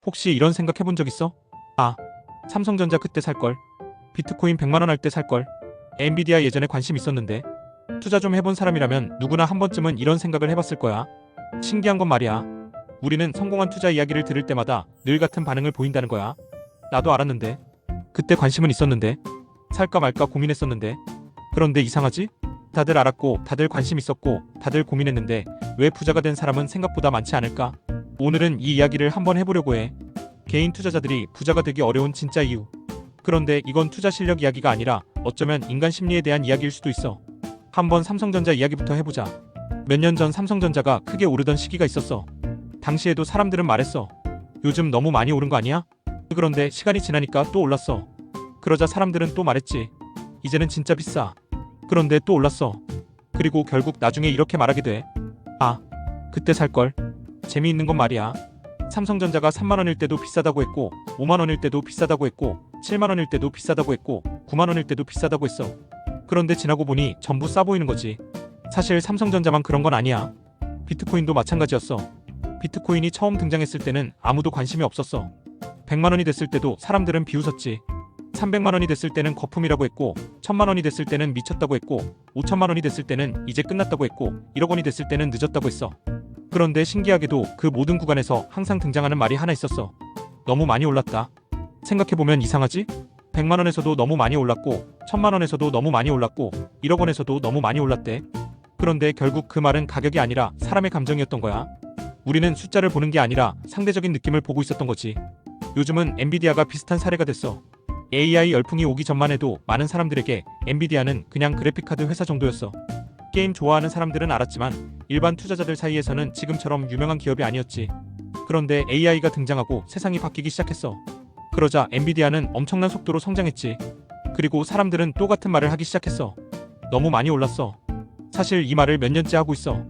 혹시 이런 생각 해본 적 있어? 아, 삼성전자 그때 살걸. 비트코인 100만원 할 때 살걸. 엔비디아 예전에 관심 있었는데. 투자 좀 해본 사람이라면 누구나 한 번쯤은 이런 생각을 해봤을 거야. 신기한 건 말이야. 우리는 성공한 투자 이야기를 들을 때마다 늘 같은 반응을 보인다는 거야. 나도 알았는데. 그때 관심은 있었는데. 살까 말까 고민했었는데. 그런데 이상하지? 다들 알았고 다들 관심 있었고 다들 고민했는데 왜 부자가 된 사람은 생각보다 많지 않을까? 오늘은 이 이야기를 한번 해보려고 해. 개인 투자자들이 부자가 되기 어려운 진짜 이유. 그런데 이건 투자 실력 이야기가 아니라 어쩌면 인간 심리에 대한 이야기일 수도 있어. 한번 삼성전자 이야기부터 해보자. 몇 년 전 삼성전자가 크게 오르던 시기가 있었어. 당시에도 사람들은 말했어. 요즘 너무 많이 오른 거 아니야? 그런데 시간이 지나니까 또 올랐어. 그러자 사람들은 또 말했지. 이제는 진짜 비싸. 그런데 또 올랐어. 그리고 결국 나중에 이렇게 말하게 돼. 아, 그때 살걸. 재미있는 건 말이야. 삼성전자가 3만원일 때도 비싸다고 했고 5만원일 때도 비싸다고 했고 7만원일 때도 비싸다고 했고 9만원일 때도 비싸다고 했어. 그런데 지나고 보니 전부 싸 보이는 거지. 사실 삼성전자만 그런 건 아니야. 비트코인도 마찬가지였어. 비트코인이 처음 등장했을 때는 아무도 관심이 없었어. 100만원이 됐을 때도 사람들은 비웃었지. 300만원이 됐을 때는 거품이라고 했고 1000만원이 됐을 때는 미쳤다고 했고 5천만원이 됐을 때는 이제 끝났다고 했고 1억 원이 됐을 때는 늦었다고 했어. 그런데 신기하게도 그 모든 구간에서 항상 등장하는 말이 하나 있었어. 너무 많이 올랐다. 생각해보면 이상하지? 100만원에서도 너무 많이 올랐고 1000만원에서도 너무 많이 올랐고 1억 원에서도 너무 많이 올랐대. 그런데 결국 그 말은 가격이 아니라 사람의 감정이었던 거야. 우리는 숫자를 보는 게 아니라 상대적인 느낌을 보고 있었던 거지. 요즘은 엔비디아가 비슷한 사례가 됐어. AI 열풍이 오기 전만 해도 많은 사람들에게 엔비디아는 그냥 그래픽카드 회사 정도였어. 게임 좋아하는 사람들은 알았지만 일반 투자자들 사이에서는 지금처럼 유명한 기업이 아니었지. 그런데 AI가 등장하고 세상이 바뀌기 시작했어. 그러자 엔비디아는 엄청난 속도로 성장했지. 그리고 사람들은 또 같은 말을 하기 시작했어. 너무 많이 올랐어. 사실 이 말을 몇 년째 하고 있어.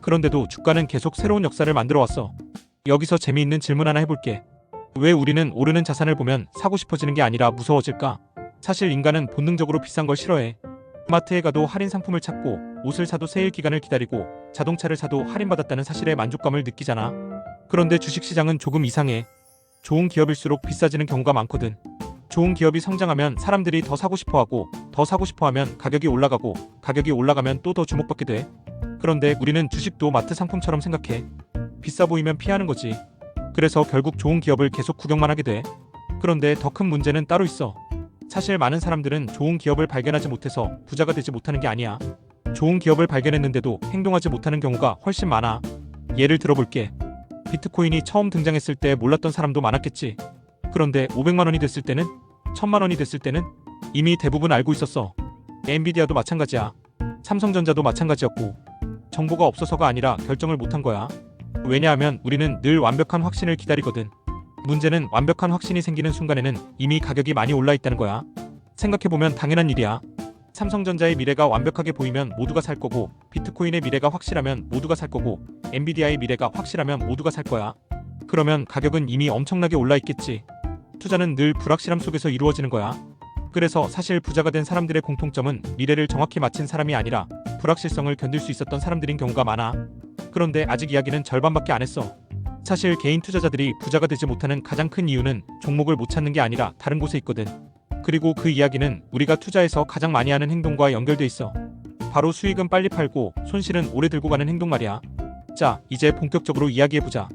그런데도 주가는 계속 새로운 역사를 만들어 왔어. 여기서 재미있는 질문 하나 해볼게. 왜 우리는 오르는 자산을 보면 사고 싶어지는 게 아니라 무서워질까? 사실 인간은 본능적으로 비싼 걸 싫어해. 마트에 가도 할인 상품을 찾고 옷을 사도 세일 기간을 기다리고 자동차를 사도 할인받았다는 사실에 만족감을 느끼잖아. 그런데 주식시장은 조금 이상해. 좋은 기업일수록 비싸지는 경우가 많거든. 좋은 기업이 성장하면 사람들이 더 사고 싶어하고 더 사고 싶어하면 가격이 올라가고 가격이 올라가면 또 더 주목받게 돼. 그런데 우리는 주식도 마트 상품처럼 생각해. 비싸 보이면 피하는 거지. 그래서 결국 좋은 기업을 계속 구경만 하게 돼. 그런데 더 큰 문제는 따로 있어. 사실 많은 사람들은 좋은 기업을 발견하지 못해서 부자가 되지 못하는 게 아니야. 좋은 기업을 발견했는데도 행동하지 못하는 경우가 훨씬 많아. 예를 들어볼게. 비트코인이 처음 등장했을 때 몰랐던 사람도 많았겠지. 그런데 500만원이 됐을 때는? 1000만원이 됐을 때는? 이미 대부분 알고 있었어. 엔비디아도 마찬가지야. 삼성전자도 마찬가지였고. 정보가 없어서가 아니라 결정을 못한 거야. 왜냐하면 우리는 늘 완벽한 확신을 기다리거든. 문제는 완벽한 확신이 생기는 순간에는 이미 가격이 많이 올라 있다는 거야. 생각해보면 당연한 일이야. 삼성전자의 미래가 완벽하게 보이면 모두가 살 거고 비트코인의 미래가 확실하면 모두가 살 거고 엔비디아의 미래가 확실하면 모두가 살 거야. 그러면 가격은 이미 엄청나게 올라 있겠지. 투자는 늘 불확실함 속에서 이루어지는 거야. 그래서 사실 부자가 된 사람들의 공통점은 미래를 정확히 맞힌 사람이 아니라 불확실성을 견딜 수 있었던 사람들인 경우가 많아. 그런데 아직 이야기는 절반밖에 안 했어. 사실 개인 투자자들이 부자가 되지 못하는 가장 큰 이유는 종목을 못 찾는 게 아니라 다른 곳에 있거든. 그리고 그 이야기는 우리가 투자에서 가장 많이 하는 행동과 연결돼 있어. 바로 수익은 빨리 팔고 손실은 오래 들고 가는 행동 말이야. 자, 이제 본격적으로 이야기해보자.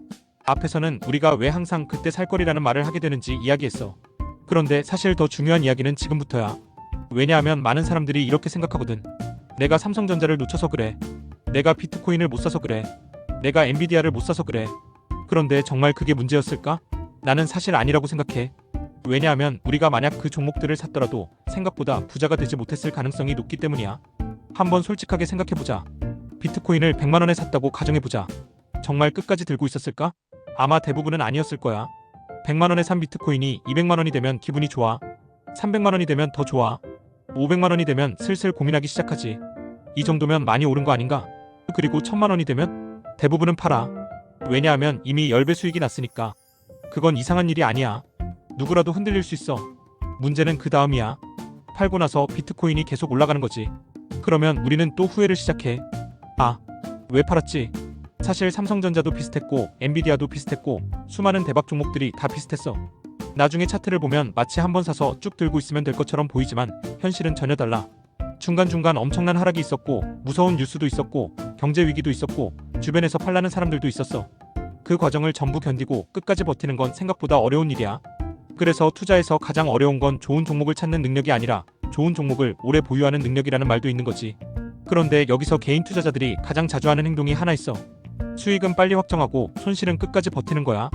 앞에서는 우리가 왜 항상 그때 살 거리라는 말을 하게 되는지 이야기했어. 그런데 사실 더 중요한 이야기는 지금부터야. 왜냐하면 많은 사람들이 이렇게 생각하거든. 내가 삼성전자를 놓쳐서 그래. 내가 비트코인을 못 사서 그래. 내가 엔비디아를 못 사서 그래. 그런데 정말 그게 문제였을까? 나는 사실 아니라고 생각해. 왜냐하면 우리가 만약 그 종목들을 샀더라도 생각보다 부자가 되지 못했을 가능성이 높기 때문이야. 한번 솔직하게 생각해보자. 비트코인을 100만원에 샀다고 가정해보자. 정말 끝까지 들고 있었을까? 아마 대부분은 아니었을 거야. 100만원에 산 비트코인이 200만원이 되면 기분이 좋아. 300만원이 되면 더 좋아. 500만원이 되면 슬슬 고민하기 시작하지. 이 정도면 많이 오른 거 아닌가? 그리고 1000만원이 되면 대부분은 팔아. 왜냐하면 이미 10배 수익이 났으니까. 그건 이상한 일이 아니야. 누구라도 흔들릴 수 있어. 문제는 그 다음이야. 팔고 나서 비트코인이 계속 올라가는 거지. 그러면 우리는 또 후회를 시작해. 아, 왜 팔았지? 사실 삼성전자도 비슷했고 엔비디아도 비슷했고 수많은 대박 종목들이 다 비슷했어. 나중에 차트를 보면 마치 한번 사서 쭉 들고 있으면 될 것처럼 보이지만 현실은 전혀 달라. 중간중간 엄청난 하락이 있었고 무서운 뉴스도 있었고 경제 위기도 있었고 주변에서 팔라는 사람들도 있었어. 그 과정을 전부 견디고 끝까지 버티는 건 생각보다 어려운 일이야. 그래서 투자에서 가장 어려운 건 좋은 종목을 찾는 능력이 아니라 좋은 종목을 오래 보유하는 능력이라는 말도 있는 거지. 그런데 여기서 개인 투자자들이 가장 자주 하는 행동이 하나 있어. 수익은 빨리 확정하고 손실은 끝까지 버티는 거야.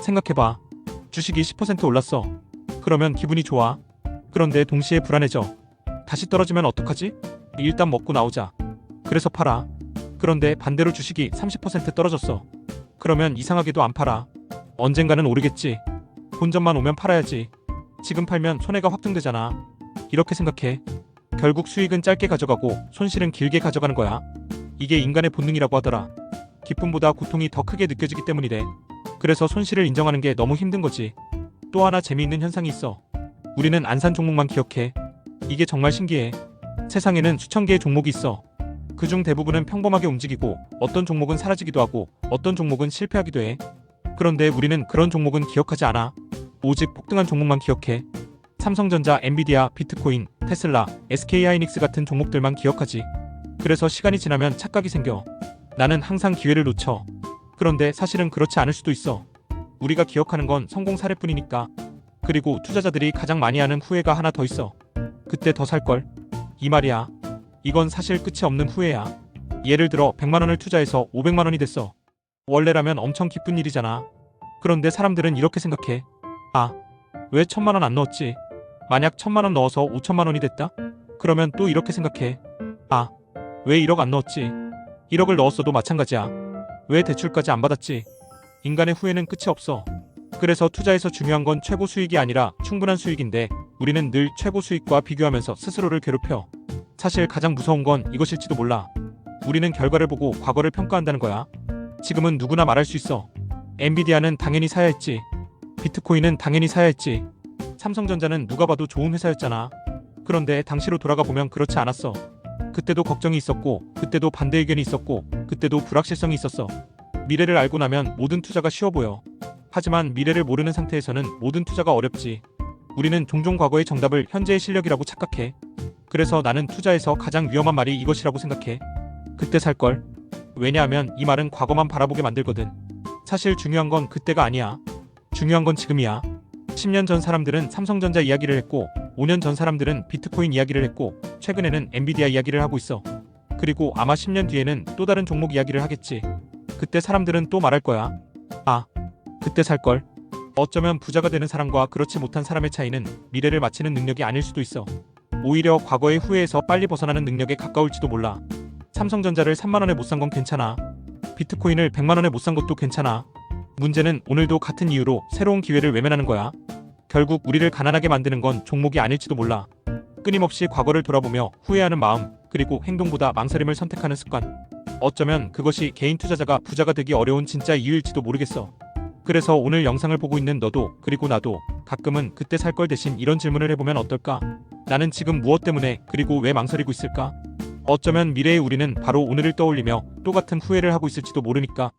생각해봐. 주식이 10% 올랐어. 그러면 기분이 좋아. 그런데 동시에 불안해져. 다시 떨어지면 어떡하지? 일단 먹고 나오자. 그래서 팔아. 그런데 반대로 주식이 30% 떨어졌어. 그러면 이상하게도 안 팔아. 언젠가는 오르겠지. 본전만 오면 팔아야지. 지금 팔면 손해가 확정되잖아. 이렇게 생각해. 결국 수익은 짧게 가져가고 손실은 길게 가져가는 거야. 이게 인간의 본능이라고 하더라. 기쁨보다 고통이 더 크게 느껴지기 때문이래. 그래서 손실을 인정하는 게 너무 힘든 거지. 또 하나 재미있는 현상이 있어. 우리는 안 산 종목만 기억해. 이게 정말 신기해. 세상에는 수천 개의 종목이 있어. 그중 대부분은 평범하게 움직이고 어떤 종목은 사라지기도 하고 어떤 종목은 실패하기도 해. 그런데 우리는 그런 종목은 기억하지 않아. 오직 폭등한 종목만 기억해. 삼성전자, 엔비디아, 비트코인, 테슬라, SK하이닉스 같은 종목들만 기억하지. 그래서 시간이 지나면 착각이 생겨. 나는 항상 기회를 놓쳐. 그런데 사실은 그렇지 않을 수도 있어. 우리가 기억하는 건 성공 사례뿐이니까. 그리고 투자자들이 가장 많이 하는 후회가 하나 더 있어. 그때 더 살걸. 이 말이야. 이건 사실 끝이 없는 후회야. 예를 들어 100만 원을 투자해서 500만 원이 됐어. 원래라면 엄청 기쁜 일이잖아. 그런데 사람들은 이렇게 생각해. 아, 왜 1000만 원 안 넣었지? 만약 1000만 원 넣어서 5천만 원이 됐다? 그러면 또 이렇게 생각해. 아, 왜 1억 안 넣었지? 1억을 넣었어도 마찬가지야. 왜 대출까지 안 받았지? 인간의 후회는 끝이 없어. 그래서 투자에서 중요한 건 최고 수익이 아니라 충분한 수익인데 우리는 늘 최고 수익과 비교하면서 스스로를 괴롭혀. 사실 가장 무서운 건 이것일지도 몰라. 우리는 결과를 보고 과거를 평가한다는 거야. 지금은 누구나 말할 수 있어. 엔비디아는 당연히 사야 했지. 비트코인은 당연히 사야 했지. 삼성전자는 누가 봐도 좋은 회사였잖아. 그런데 당시로 돌아가 보면 그렇지 않았어. 그때도 걱정이 있었고 그때도 반대 의견이 있었고 그때도 불확실성이 있었어. 미래를 알고 나면 모든 투자가 쉬워 보여. 하지만 미래를 모르는 상태에서는 모든 투자가 어렵지. 우리는 종종 과거의 정답을 현재의 실력이라고 착각해. 그래서 나는 투자에서 가장 위험한 말이 이것이라고 생각해. 그때 살걸. 왜냐하면 이 말은 과거만 바라보게 만들거든. 사실 중요한 건 그때가 아니야. 중요한 건 지금이야. 10년 전 사람들은 삼성전자 이야기를 했고 5년 전 사람들은 비트코인 이야기를 했고 최근에는 엔비디아 이야기를 하고 있어. 그리고 아마 10년 뒤에는 또 다른 종목 이야기를 하겠지. 그때 사람들은 또 말할 거야. 아, 그때 살걸. 어쩌면 부자가 되는 사람과 그렇지 못한 사람의 차이는 미래를 맞히는 능력이 아닐 수도 있어. 오히려 과거의 후회에서 빨리 벗어나는 능력에 가까울지도 몰라. 삼성전자를 3만 원에 못 산 건 괜찮아. 비트코인을 100만 원에 못 산 것도 괜찮아. 문제는 오늘도 같은 이유로 새로운 기회를 외면하는 거야. 결국 우리를 가난하게 만드는 건 종목이 아닐지도 몰라. 끊임없이 과거를 돌아보며 후회하는 마음, 그리고 행동보다 망설임을 선택하는 습관. 어쩌면 그것이 개인 투자자가 부자가 되기 어려운 진짜 이유일지도 모르겠어. 그래서 오늘 영상을 보고 있는 너도 그리고 나도 가끔은 그때 살 걸 대신 이런 질문을 해보면 어떨까? 나는 지금 무엇 때문에 그리고 왜 망설이고 있을까? 어쩌면 미래의 우리는 바로 오늘을 떠올리며 똑같은 후회를 하고 있을지도 모르니까.